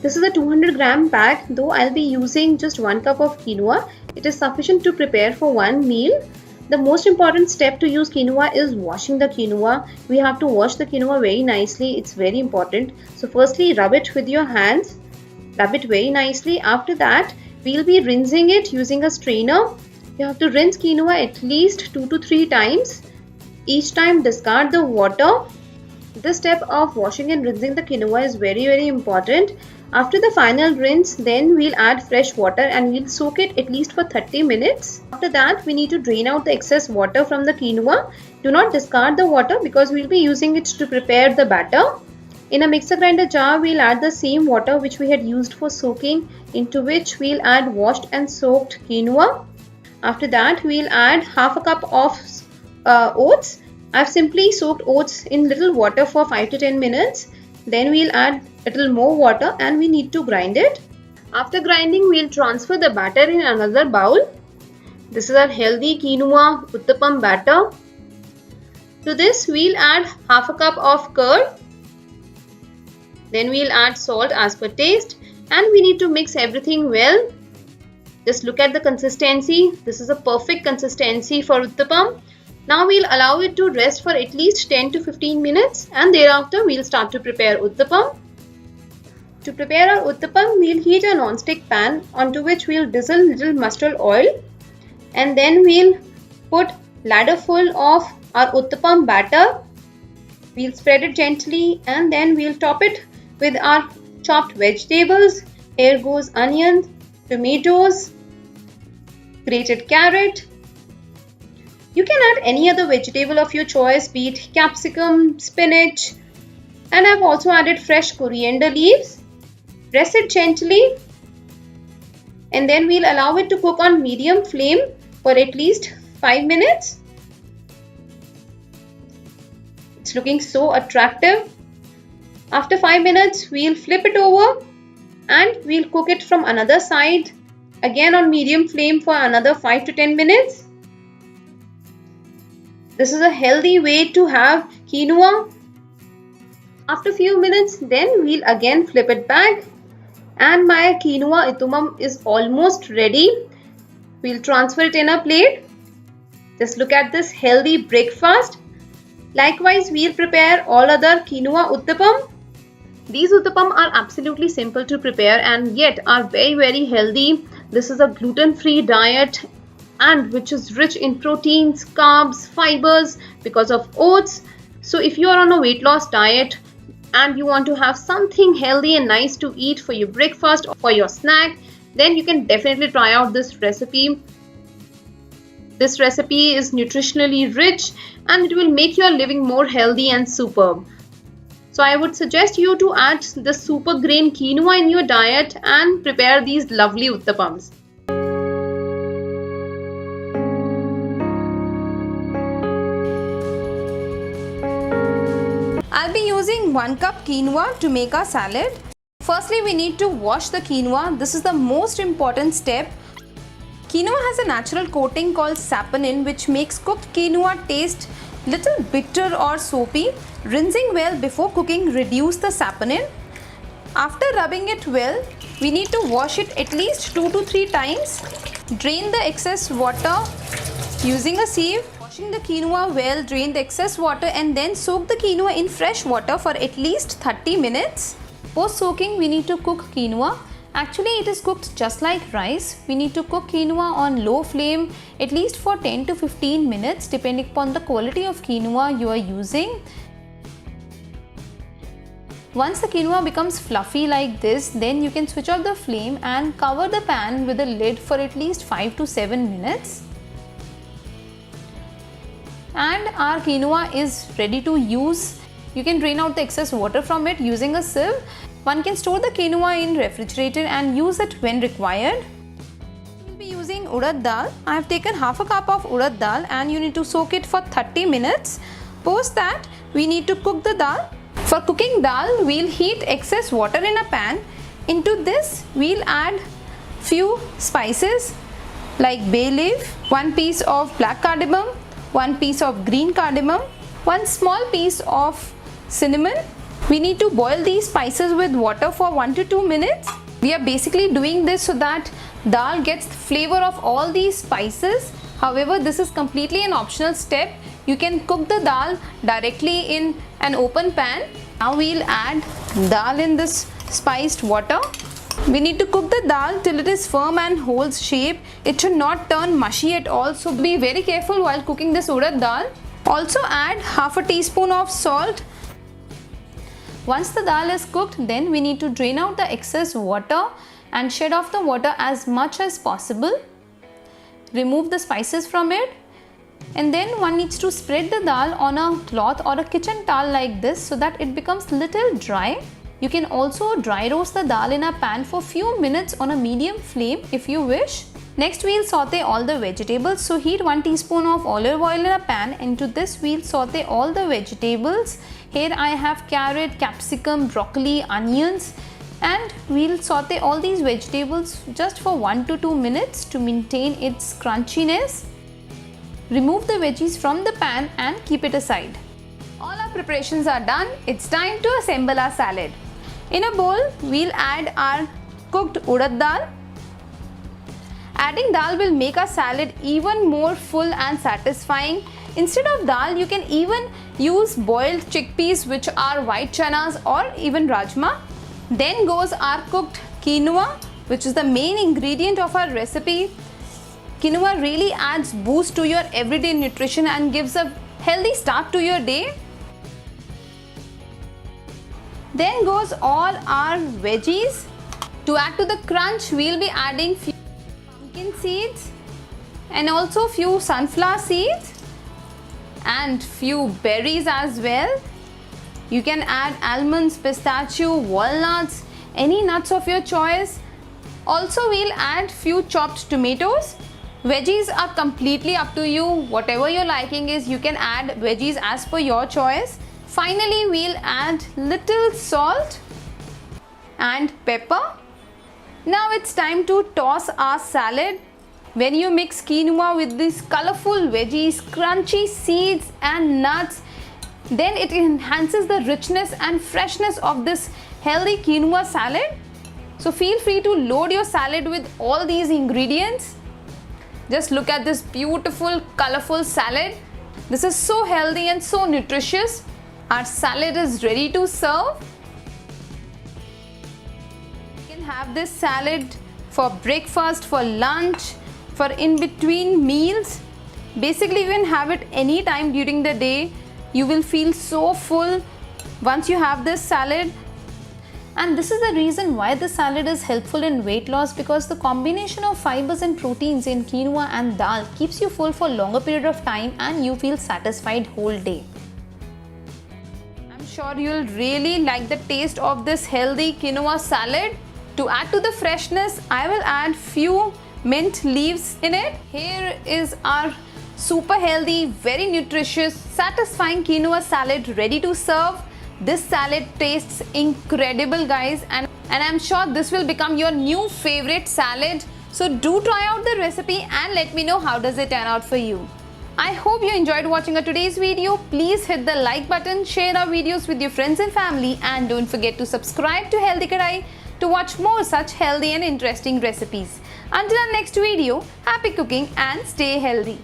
This is a 200-gram pack, though I'll be using just 1 cup of quinoa. It is sufficient to prepare for one meal. The most important step to use quinoa is washing the quinoa. We have to wash the quinoa very nicely. It's very important. So firstly, rub it with your hands. Rub it very nicely. After that, we'll be rinsing it using a strainer. You have to rinse quinoa at least 2 to 3 times. Each time discard the water. This step of washing and rinsing the quinoa is very important. After the final rinse, then we'll add fresh water and we'll soak it at least for 30 minutes. After that, we need to drain out the excess water from the quinoa. Do not discard the water because we'll be using it to prepare the batter. In a mixer grinder jar, we'll add the same water which we had used for soaking, into which we'll add washed and soaked quinoa. After that, we'll add half a cup of oats. I've simply soaked oats in little water for 5 to 10 minutes. Then we'll add a little more water and we need to grind it. After grinding, we'll transfer the batter in another bowl. This is our healthy quinoa uttapam batter. To this, we'll add half a cup of curd. Then we'll add salt as per taste and we need to mix everything well. Just look at the consistency. This is a perfect consistency for uttapam. Now we'll allow it to rest for at least 10 to 15 minutes and thereafter we'll start to prepare uttapam. To prepare our uttapam, we'll heat a non-stick pan onto which we'll drizzle little mustard oil and then we'll put ladder full of our uttapam batter. We'll spread it gently and then we'll top it with our chopped vegetables. Here goes onions, tomatoes, grated carrot. You can add any other vegetable of your choice, be it capsicum, spinach, and I've also added fresh coriander leaves. Press it gently and then we'll allow it to cook on medium flame for at least 5 minutes. It's looking so attractive. After 5 minutes, we'll flip it over and we'll cook it from another side again on medium flame for another 5 to 10 minutes. This is a healthy way to have quinoa. After a few minutes, then we'll again flip it back and my quinoa uttapam is almost ready. We'll transfer it in a plate. Just look at this healthy breakfast. Likewise, we'll prepare all other quinoa uttapam. These uttapam are absolutely simple to prepare and yet are very healthy. This is a gluten-free diet and which is rich in proteins, carbs, fibers because of oats. So if you are on a weight loss diet and you want to have something healthy and nice to eat for your breakfast or for your snack, then you can definitely try out this recipe. This recipe is nutritionally rich and it will make your living more healthy and superb. So I would suggest you to add the super grain quinoa in your diet and prepare these lovely uttapams. I'll be using 1 cup quinoa to make our salad. Firstly, we need to wash the quinoa. This is the most important step. Quinoa has a natural coating called saponin which makes cooked quinoa taste little bitter or soapy. Rinsing well before cooking reduces the saponin. After rubbing it well, we need to wash it at least 2 to 3 times. Drain the excess water using a sieve. Washing the quinoa well, drain the excess water and then soak the quinoa in fresh water for at least 30 minutes. Post soaking, we need to cook quinoa. Actually, it is cooked just like rice. We need to cook quinoa on low flame at least for 10 to 15 minutes depending upon the quality of quinoa you are using. Once the quinoa becomes fluffy like this, then you can switch off the flame and cover the pan with a lid for at least 5 to 7 minutes. And our quinoa is ready to use. You can drain out the excess water from it using a sieve. One can store the quinoa in refrigerator and use it when required. We will be using urad dal. I have taken half a cup of urad dal and you need to soak it for 30 minutes. Post that, we need to cook the dal. For cooking dal, we'll heat excess water in a pan. Into this, we'll add few spices like bay leaf, 1 piece of black cardamom, 1 piece of green cardamom, 1 small piece of cinnamon, We need to boil these spices with water for 1 to 2 minutes. We are basically doing this so that dal gets the flavor of all these spices. However, this is completely an optional step. You can cook the dal directly in an open pan. Now we'll add dal in this spiced water. We need to cook the dal till it is firm and holds shape. It should not turn mushy at all, so be very careful while cooking this urad dal. Also add half a teaspoon of salt. Once the dal is cooked, then we need to drain out the excess water and shed off the water as much as possible. Remove the spices from it, and then one needs to spread the dal on a cloth or a kitchen towel like this so that it becomes little dry. You can also dry roast the dal in a pan for few minutes on a medium flame if you wish. Next we'll saute all the vegetables. So heat 1 teaspoon of olive oil in a pan. Into this we'll saute all the vegetables. Here I have carrot, capsicum, broccoli, onions, and we'll saute all these vegetables just for 1 to 2 minutes to maintain its crunchiness. Remove the veggies from the pan and keep it aside. All our preparations are done. It's time to assemble our salad. In a bowl, we'll add our cooked urad dal. Adding dal will make our salad even more full and satisfying. Instead of dal, you can even use boiled chickpeas, which are white chanas, or even rajma. Then goes our cooked quinoa, which is the main ingredient of our recipe. Quinoa really adds boost to your everyday nutrition and gives a healthy start to your day. Then goes all our veggies. To add to the crunch, we'll be adding few pumpkin seeds and also few sunflower seeds and few berries as well. You can add almonds, pistachio, walnuts, any nuts of your choice. Also, we'll add few chopped tomatoes. Veggies are completely up to you. Whatever your liking is, you can add veggies as per your choice. Finally, we'll add little salt and pepper. Now it's time to toss our salad. When you mix quinoa with these colorful veggies, crunchy seeds and nuts, then it enhances the richness and freshness of this healthy quinoa salad. So feel free to load your salad with all these ingredients. Just look at this beautiful, colorful salad. This is so healthy and so nutritious. Our salad is ready to serve. You can have this salad for breakfast, for lunch, for in between meals. Basically, you can have it anytime during the day. You will feel so full once you have this salad. And this is the reason why the salad is helpful in weight loss, because the combination of fibers and proteins in quinoa and dal keeps you full for a longer period of time and you feel satisfied whole day. I'm sure you'll really like the taste of this healthy quinoa salad. To add to the freshness, I will add few mint leaves in it. Here is our super healthy, very nutritious, satisfying quinoa salad ready to serve. This salad tastes incredible, guys, and I'm sure this will become your new favorite salad. So do try out the recipe and let me know how does it turn out for you. I hope you enjoyed watching our today's video. Please hit the like button, share our videos with your friends and family, and don't forget to subscribe to Healthy Kadai to watch more such healthy and interesting recipes. Until our next video, happy cooking and stay healthy.